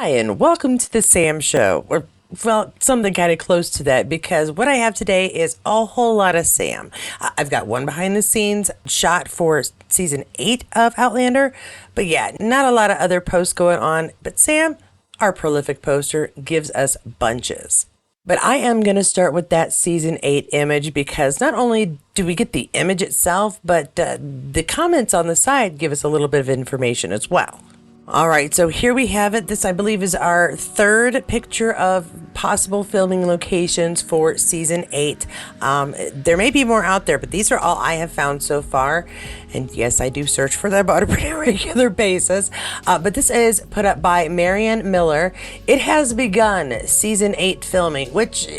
Hi, and welcome to the Sam Show, or well, something kind of close to that, because what I have today is a whole lot of Sam. I've got one behind the scenes shot for season 8 of Outlander, but yeah, not a lot of other posts going on, but Sam, our prolific poster, gives us bunches. But I am going to start with that season 8 image because not only do we get the image itself, but the comments on the side give us a little bit of information as well. All right, so here we have it. This, I believe, is our third picture of possible filming locations for season 8. There may be more out there, but these are all I have found so far. And yes, I do search for them on a pretty regular basis. But this is put up by Marianne Miller. It has begun season 8 filming, which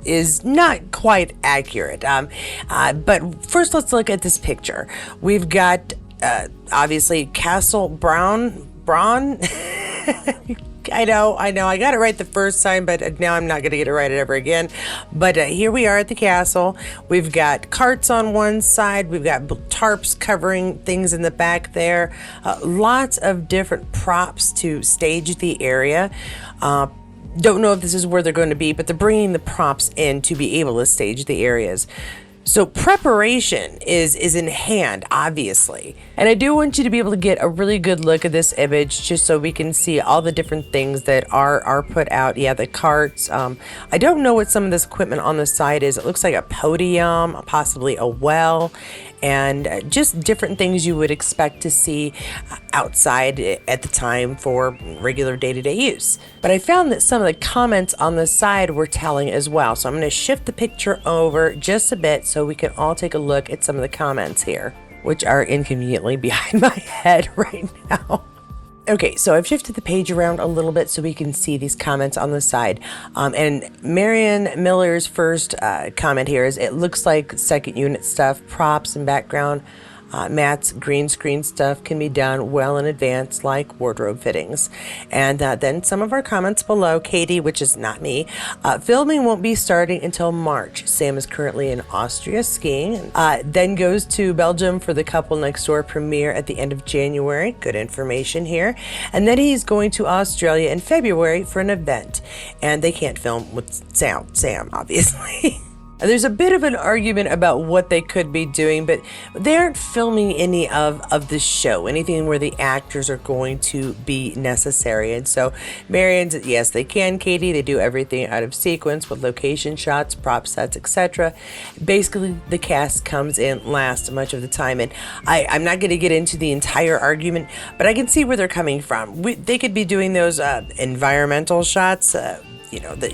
is not quite accurate. But first, let's look at this picture. We've got, obviously, Castle Braun. I know, I got it right the first time, but now I'm not going to get it right ever again. But here we are at the castle. We've got carts on one side. We've got tarps covering things in the back there. Lots of different props to stage the area. Don't know if this is where they're going to be, but they're bringing the props in to be able to stage the areas. So preparation is in hand, obviously. And I do want you to be able to get a really good look at this image just so we can see all the different things that are put out. Yeah, the carts. I don't know what some of this equipment on the side is. It looks like a podium, possibly a well, and just different things you would expect to see outside at the time for regular day-to-day use. But I found that some of the comments on the side were telling as well. So I'm going to shift the picture over just a bit so we can all take a look at some of the comments here, which are inconveniently behind my head right now. Okay, so I've shifted the page around a little bit so we can see these comments on the side. And Marianne Miller's first comment here is, it looks like second unit stuff, props and background mats, green screen stuff can be done well in advance, like wardrobe fittings. And then some of our comments below. Katie, which is not me, filming won't be starting until March. Sam is currently in Austria skiing. Then goes to Belgium for the Couple Next Door premiere at the end of January. Good information here. And then he's going to Australia in February for an event. And they can't film with Sam, obviously. There's a bit of an argument about what they could be doing, but they aren't filming any of the show, anything where the actors are going to be necessary. And so Marianne's, yes, they can, Katie. They do everything out of sequence with location shots, prop sets, etc. Basically, the cast comes in last much of the time. And I'm not going to get into the entire argument, but I can see where they're coming from. They could be doing those environmental shots, that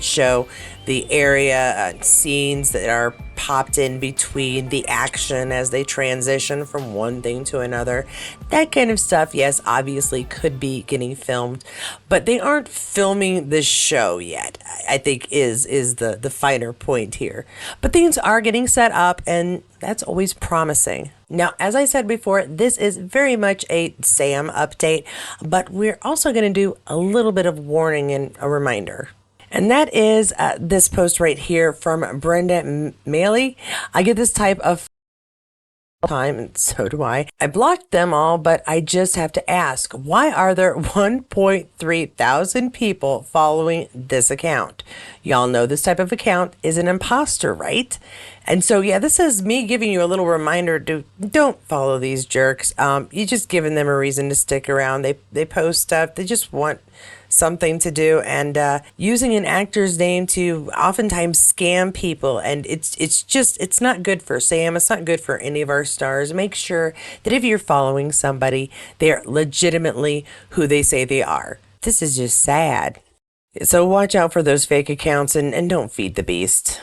show the area, scenes that are popped in between the action as they transition from one thing to another. That kind of stuff, yes, obviously could be getting filmed, but they aren't filming the show yet, I think is the finer point here. But things are getting set up, and that's always promising. Now, as I said before, this is very much a Sam update, but we're also going to do a little bit of warning and a reminder. And that is this post right here from Brenda Maley. I get this type of time, and so do I. I blocked them all, but I just have to ask, why are there 1.3 thousand people following this account? Y'all know this type of account is an imposter, right? And so, yeah, this is me giving you a little reminder to don't follow these jerks. You're just giving them a reason to stick around. They post stuff. They just want something to do, and using an actor's name to oftentimes scam people, and it's not good for Sam. It's not good for any of our stars. Make sure that if you're following somebody, they're legitimately who they say they are. This is just sad. So watch out for those fake accounts and don't feed the beast.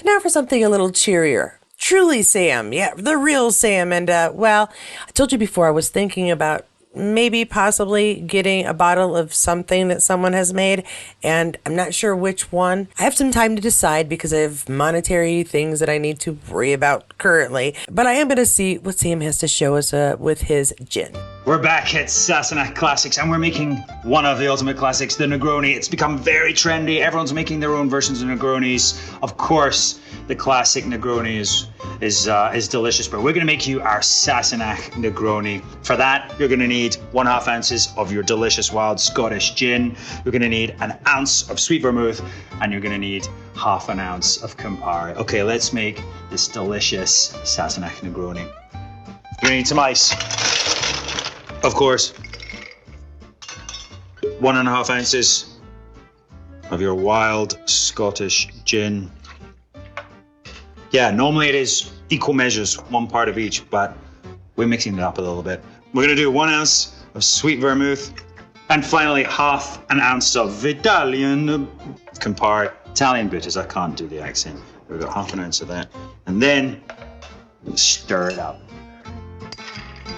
Now for something a little cheerier. Truly Sam, yeah, the real Sam. And well, I told you before, I was thinking about maybe possibly getting a bottle of something that someone has made, and I'm not sure which one. I have some time to decide because I have monetary things that I need to worry about currently, but I am going to see what Sam has to show us with his gin. We're back at Sassenach Classics and we're making one of the ultimate classics, the Negroni. It's become very trendy. Everyone's making their own versions of Negronis. Of course, the classic Negroni is delicious, but we're gonna make you our Sassenach Negroni. For that, you're gonna need 1/2 ounces of your delicious wild Scottish gin. You're gonna need an ounce of sweet vermouth, and you're gonna need 1/2 ounce of Campari. Okay, let's make this delicious Sassenach Negroni. You're gonna need some ice. Of course, 1.5 ounces of your wild Scottish gin. Yeah, normally it is equal measures, 1 part of each, but we're mixing it up a little bit. We're gonna do 1 ounce of sweet vermouth, and finally 1/2 ounce of Italian Campari. Italian bitches, I can't do the accent. We've got 1/2 ounce of that, and then we stir it up.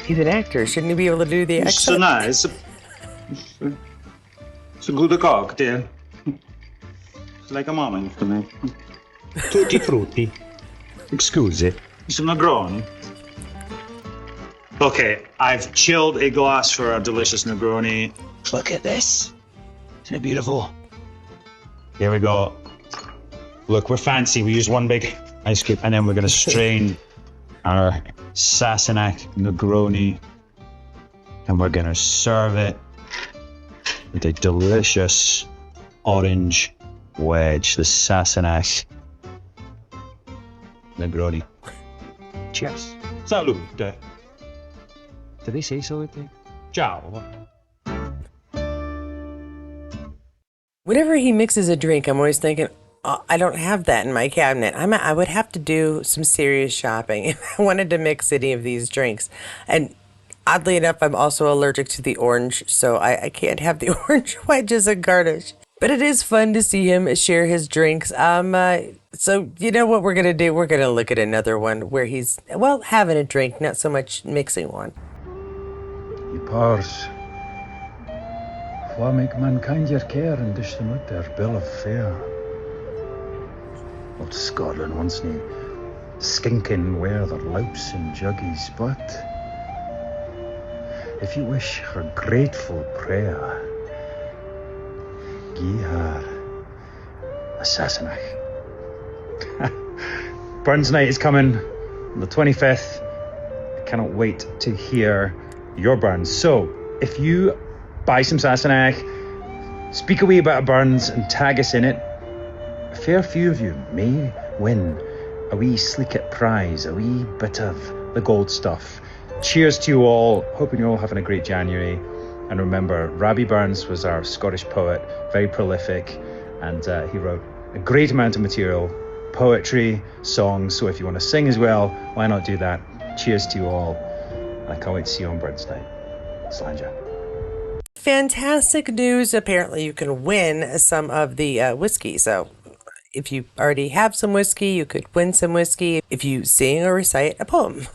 He's an actor. Shouldn't he be able to do the accent? So nice. It's a good cocktail. It's like a mama used to make. Tutti frutti. Excuse. It's a Negroni. Okay, I've chilled a glass for our delicious Negroni. Look at this. Isn't it beautiful? Here we go. Look, we're fancy. We use 1 big ice cube, and then we're gonna strain our Sassenach Negroni, and we're gonna serve it with a delicious orange wedge, the Sassenach Negroni. Cheers. Salute. Did they say salute? Ciao. Whenever he mixes a drink, I'm always thinking, oh, I don't have that in my cabinet. I would have to do some serious shopping if I wanted to mix any of these drinks. And oddly enough, I'm also allergic to the orange, so I can't have the orange wedges and garnish. But it is fun to see him share his drinks. So you know what we're going to do? We're going to look at another one where he's, well, having a drink, not so much mixing one. Ye pars. Wha make mankind your care and dish them out their bill of fare? Old Scotland wants me skinking where their loups and juggies, but if you wish her grateful prayer, gie her a Sassenach. Burns night is coming on the 25th. I cannot wait to hear your burns. So if you buy some Sassenach, speak a wee about a burns and tag us in it, a fair few of you may win a wee sleeket prize, a wee bit of the gold stuff. Cheers to you all. Hoping you're all having a great January. And remember, Robbie Burns was our Scottish poet, very prolific, and he wrote a great amount of material, poetry, songs. So if you want to sing as well, why not do that? Cheers to you all. I can't wait to see you on Burns Night. Slanja. Fantastic news. Apparently you can win some of the whiskey. So if you already have some whiskey, you could win some whiskey if you sing or recite a poem.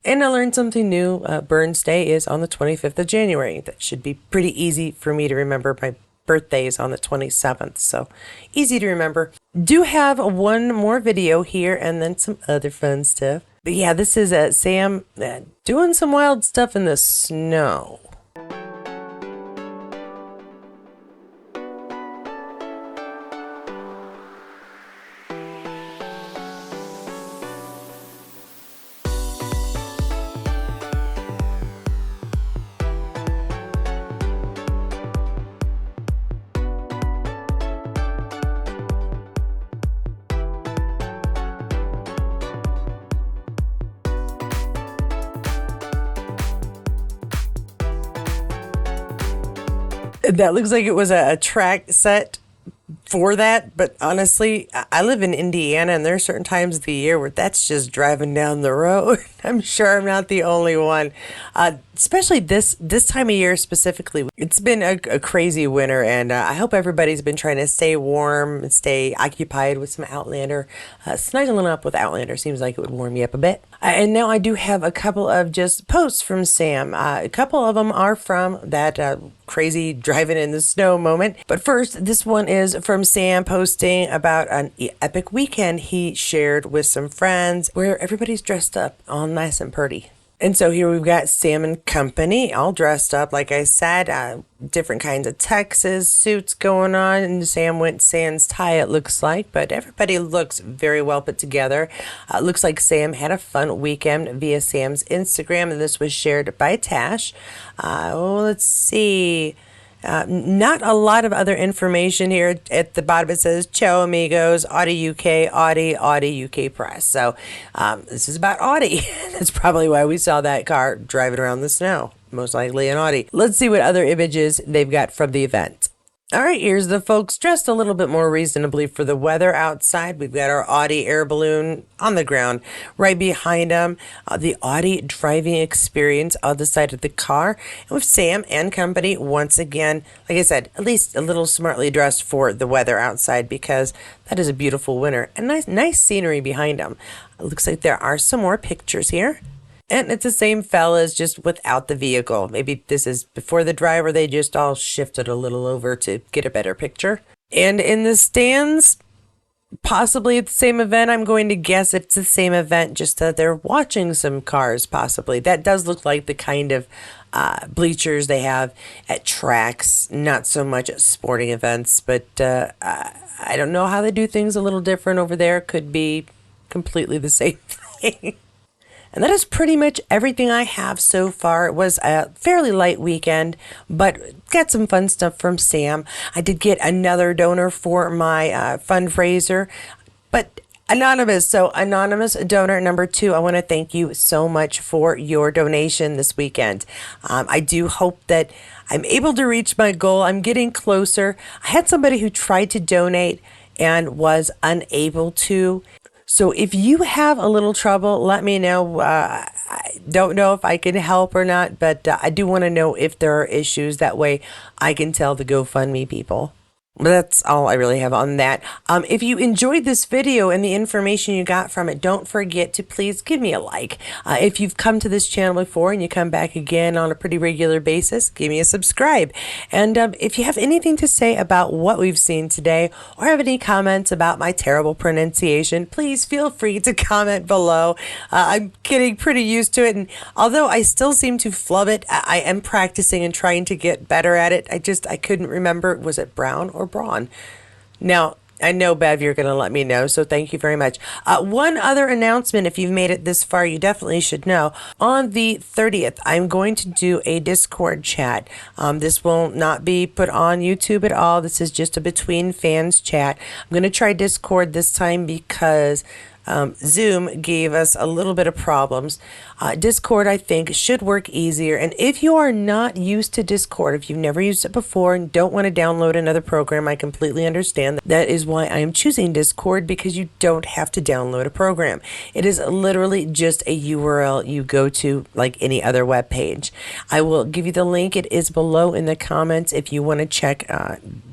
And I learned something new. Burns Day is on the 25th of January. That should be pretty easy for me to remember. My birthday is on the 27th, so easy to remember. Do have one more video here and then some other fun stuff. But yeah, this is Sam doing some wild stuff in the snow. That looks like it was a track set for that, but honestly, I live in Indiana and there are certain times of the year where that's just driving down the road. I'm sure I'm not the only one. Especially this time of year specifically. It's been a crazy winter, and I hope everybody's been trying to stay warm and stay occupied with some Outlander. Snuggling up with Outlander seems like it would warm you up a bit. And now I do have a couple of just posts from Sam. A couple of them are from that crazy driving in the snow moment. But first, this one is from Sam posting about an epic weekend he shared with some friends where everybody's dressed up all nice and pretty. And so here we've got Salmon Company all dressed up, like I said, different kinds of tuxes, suits going on, and Sam went sans tie, it looks like, but everybody looks very well put together. Looks like Sam had a fun weekend via Sam's Instagram, and this was shared by Tash. Let's see. Not a lot of other information here. At the bottom it says Ciao Amigos, Audi UK, Audi UK Press. So this is about Audi. That's probably why we saw that car driving around the snow. Most likely an Audi. Let's see what other images they've got from the event. All right, here's the folks dressed a little bit more reasonably for the weather outside. We've got our Audi air balloon on the ground. Right behind them, the Audi driving experience on the side of the car. And with Sam and company, once again, like I said, at least a little smartly dressed for the weather outside because that is a beautiful winter. And nice scenery behind them. It looks like there are some more pictures here. And it's the same fellas, just without the vehicle. Maybe this is before the driver. They just all shifted a little over to get a better picture. And in the stands, possibly at the same event. I'm going to guess it's the same event, just that they're watching some cars, possibly. That does look like the kind of bleachers they have at tracks, not so much at sporting events. But I don't know how they do things a little different over there. Could be completely the same thing. And that is pretty much everything I have so far. It was a fairly light weekend, but got some fun stuff from Sam. I did get another donor for my fundraiser, but anonymous. So anonymous donor number 2, I want to thank you so much for your donation this weekend. I do hope that I'm able to reach my goal. I'm getting closer. I had somebody who tried to donate and was unable to. So if you have a little trouble, let me know. I don't know if I can help or not, but I do want to know if there are issues. That way I can tell the GoFundMe people. But that's all I really have on that. If you enjoyed this video and the information you got from it, don't forget to please give me a like. If you've come to this channel before and you come back again on a pretty regular basis, give me a subscribe. And if you have anything to say about what we've seen today or have any comments about my terrible pronunciation, please feel free to comment below. I'm getting pretty used to it, and although I still seem to flub it, I am practicing and trying to get better at it. I couldn't remember, was it Brown or Braun? Now, I know, Bev, you're going to let me know, so thank you very much. One other announcement, if you've made it this far, you definitely should know. On the 30th, I'm going to do a Discord chat. This will not be put on YouTube at all. This is just a between fans chat. I'm going to try Discord this time because Zoom gave us a little bit of problems. Discord, I think, should work easier. And if you are not used to Discord, if you've never used it before and don't want to download another program, I completely understand. That is why I am choosing Discord, because you don't have to download a program. It is literally just a URL you go to like any other web page. I will give you the link. It is below in the comments if you want to check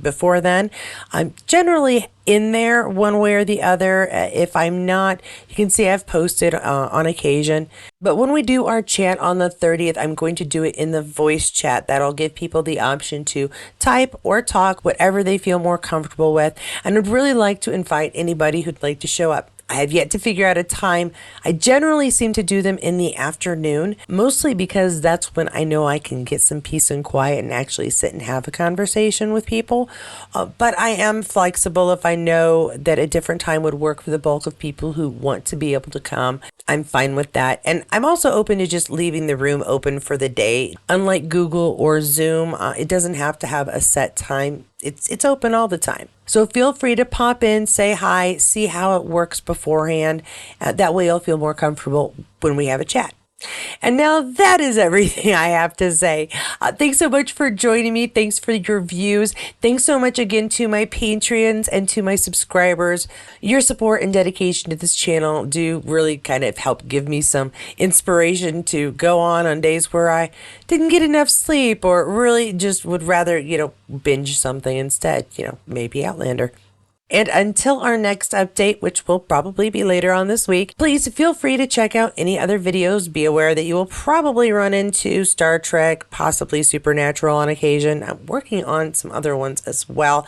before then. I'm generally in there one way or the other. If I'm not, you can see I've posted on occasion. But when we do our chat on the 30th, I'm going to do it in the voice chat. That'll give people the option to type or talk, whatever they feel more comfortable with. And I'd really like to invite anybody who'd like to show up. I have yet to figure out a time. I generally seem to do them in the afternoon, mostly because that's when I know I can get some peace and quiet and actually sit and have a conversation with people. But I am flexible. If I know that a different time would work for the bulk of people who want to be able to come, I'm fine with that. And I'm also open to just leaving the room open for the day. Unlike Google or Zoom, it doesn't have to have a set time. It's open all the time. So feel free to pop in, say hi, see how it works beforehand. That way you'll feel more comfortable when we have a chat. And now that is everything I have to say. Thanks so much for joining me. Thanks for your views. Thanks so much again to my Patreons and to my subscribers. Your support and dedication to this channel do really kind of help give me some inspiration to go on days where I didn't get enough sleep or really just would rather, binge something instead, maybe Outlander. And until our next update, which will probably be later on this week, please feel free to check out any other videos. Be aware that you will probably run into Star Trek, possibly Supernatural on occasion. I'm working on some other ones as well.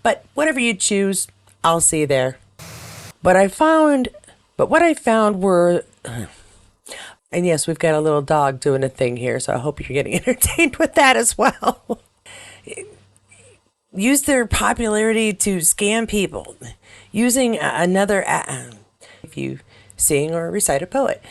But whatever you choose, I'll see you there. What I found were And yes, we've got a little dog doing a thing here, so I hope you're getting entertained with that as well. Use their popularity to scam people using another. If you sing or recite a poet.